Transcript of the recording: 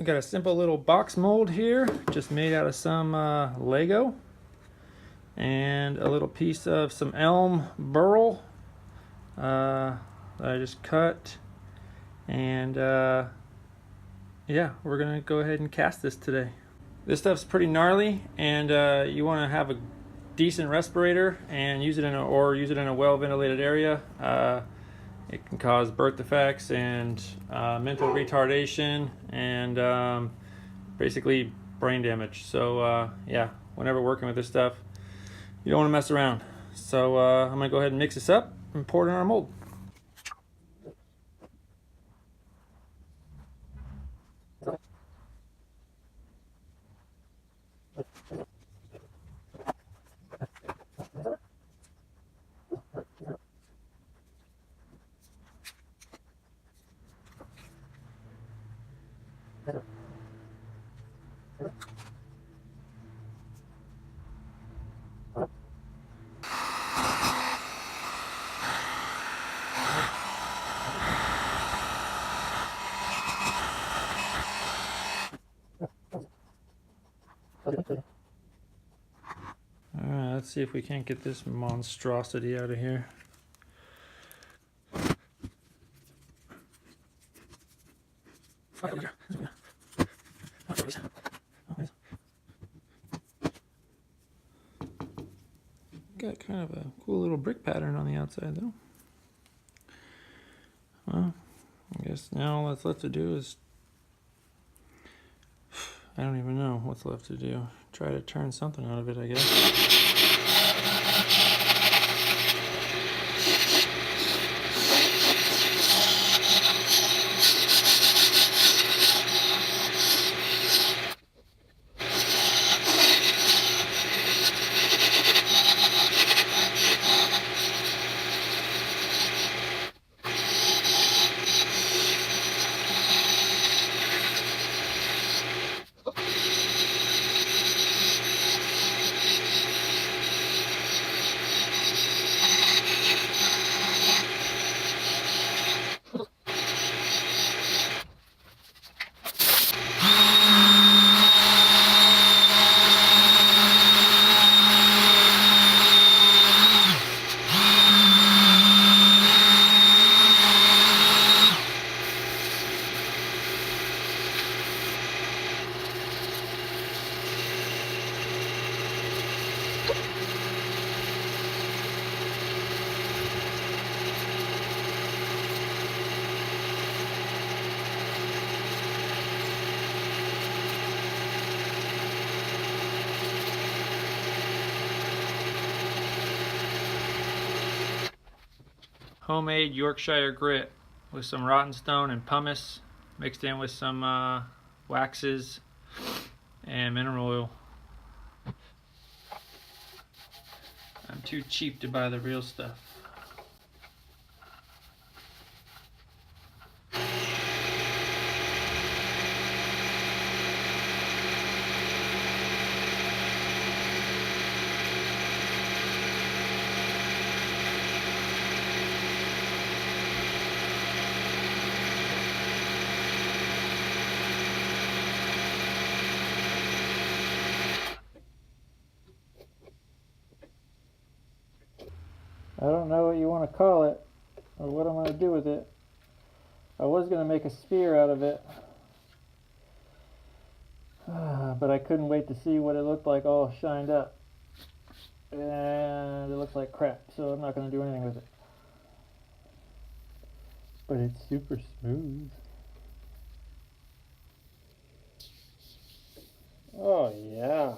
We got a simple little box mold here, just made out of some Lego, and a little piece of some elm burl that I just cut. And yeah, we're gonna go ahead and cast this today. This stuff's pretty gnarly, and you want to have a decent respirator and use it in a well ventilated area. It can cause birth defects and mental retardation and basically brain damage. So yeah, whenever working with this stuff, you don't want to mess around. So I'm gonna go ahead and mix this up and pour it in our mold. Alright, let's see if we can't get this monstrosity out of here. Got kind of a cool little brick pattern on the outside though. Well, I guess now all that's left to do is, I don't even know what's left to do. Try to turn something out of it, I guess. Homemade Yorkshire Grit with some rottenstone and pumice mixed in with some waxes and mineral oil. I'm too cheap to buy the real stuff. I don't know what you want to call it, or what I'm going to do with it. I was going to make a sphere out of it, but I couldn't wait to see what it looked like all shined up. And it looks like crap, so I'm not going to do anything with it. But it's super smooth. Oh yeah.